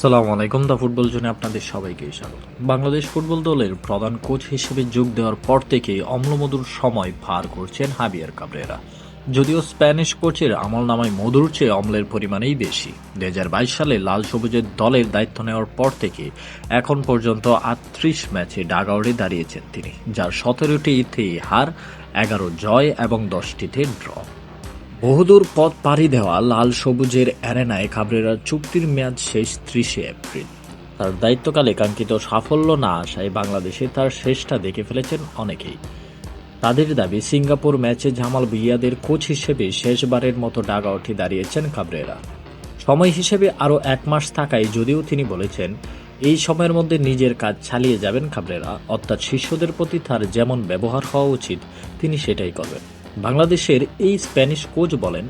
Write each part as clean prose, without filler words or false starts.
আসসালামু আলাইকুম। The football জোনে আপনাদের সবাইকে স্বাগত। বাংলাদেশ ফুটবল দলের প্রধান কোচ হিসেবে যোগ দেওয়ার পর থেকেই অম্লমধুর সময় পার করছেন হাবিয়ার কাবরেরা। যদিও স্প্যানিশ কোচের আমলনামায় মধুর চেয়ে অম্লের পরিমাণেই বেশি। ২০২২ সালে লাল সবুজের দলের দায়িত্ব নেওয়ার পর থেকে এখন পর্যন্ত ৩৮ ম্যাচে ডাগআউটে দাঁড়িয়েছেন তিনি, যার ১৭টিতে হার, ১১ জয় এবং ১০টিতে ড্র। বহুদূর পথ পাড়ি দেওয়া লাল সবুজের অ্যারেনায় কাবরেরার চুক্তির মেয়াদ শেষ ৩০ এপ্রিল। তার দায়িত্বকালে কাঙ্ক্ষিত সাফল্য না আসায় বাংলাদেশে তার শেষটা দেখে ফেলেছেন অনেকেই। তাদের দাবি, সিঙ্গাপুর ম্যাচে জামাল ভুঁইয়াদের কোচ হিসেবে শেষবারের মতো ডাগআউটে দাঁড়িয়েছেন কাবরেরা। সময় হিসেবে আরও ১ মাস থাকায় যদিও তিনি বলেছেন এই সময়ের মধ্যে নিজের কাজ চালিয়ে যাবেন কাবরেরা, অর্থাৎ শিষ্যদের প্রতি তার যেমন ব্যবহার হওয়া উচিত তিনি সেটাই করবেন। বাংলাদেশের এই স্প্যানিশ কোচ বলেন,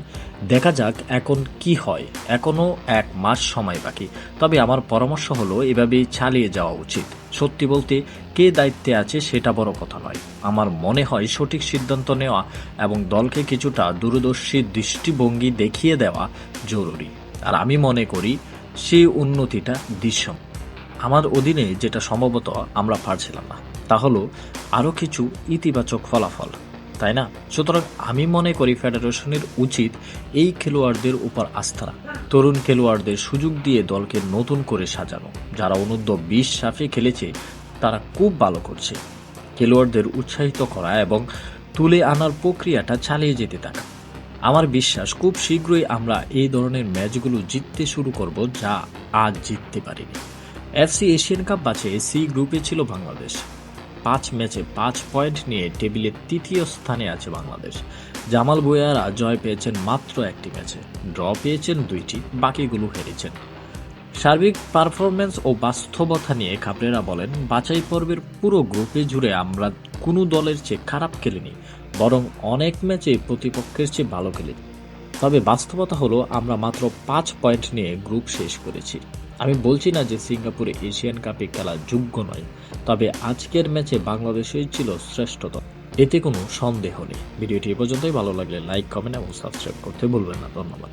দেখা যাক এখন কি হয়, এখনও ১ মাস সময় বাকি, তবে আমার পরামর্শ হলো এভাবেই চালিয়ে যাওয়া উচিত। সত্যি বলতে কে দায়িত্বে আছে সেটা বড় কথা নয়, আমার মনে হয় সঠিক সিদ্ধান্ত নেওয়া এবং দলকে কিছুটা দূরদর্শী দৃষ্টিভঙ্গি দেখিয়ে দেওয়া জরুরি। আর আমি মনে করি সেই উন্নতিটা দৃশ্যমান। আমার অধীনে যেটা সম্ভবত আমরা পারছিলাম না, তা হলো আরও কিছু ইতিবাচক ফলাফল, তাই না? সুতরাং আমি মনে করি ফেডারেশনের উচিত এই খেলোয়াড়দের উপর আস্থা রাখা, তরুণ খেলোয়াড়দের সুযোগ দিয়ে দলকে নতুন করে সাজানো। যারা অনূর্ধ্ব-২০ সাফে খেলেছে তারা খুব ভালো করছে, খেলোয়াড়দের উৎসাহিত করা এবং তুলে আনার প্রক্রিয়াটা চালিয়ে যেতে থাকা। আমার বিশ্বাস খুব শীঘ্রই আমরা এই ধরনের ম্যাচগুলো জিততে শুরু করব, যা আজ জিততে পারিনি। এফসি এশিয়ান কাপ বাছাই সি গ্রুপে ছিল বাংলাদেশ। ৫ ম্যাচে ৫ পয়েন্ট নিয়ে টেবিলের ৩য় স্থানে আছে বাংলাদেশ। জামাল ভুঁইয়ারা জয় পেয়েছেন মাত্র ১টি ম্যাচে, ড্র পেয়েছেন ২টি, বাকিগুলো হেরেছেন। সার্বিক পারফরম্যান্স ও বাস্তবতা নিয়ে কাবরেরা বলেন, বাছাই পর্বের পুরো গ্রুপে জুড়ে আমরা কোনো দলের চেয়ে খারাপ খেলিনি, বরং অনেক ম্যাচে প্রতিপক্ষের চেয়ে ভালো খেলেছি। তবে বাস্তবতা হলো আমরা মাত্র ৫ পয়েন্ট নিয়ে গ্রুপ শেষ করেছি। আমি বলছি না যে সিঙ্গাপুরে এশিয়ান কাপে খেলা যোগ্য নয়, তবে আজকের ম্যাচে বাংলাদেশই ছিল শ্রেষ্ঠতম, এতে কোনো সন্দেহ নেই। ভিডিওটি এ পর্যন্তই। ভালো লাগলে লাইক, কমেন্ট এবং সাবস্ক্রাইব করতে ভুলবেন না। ধন্যবাদ।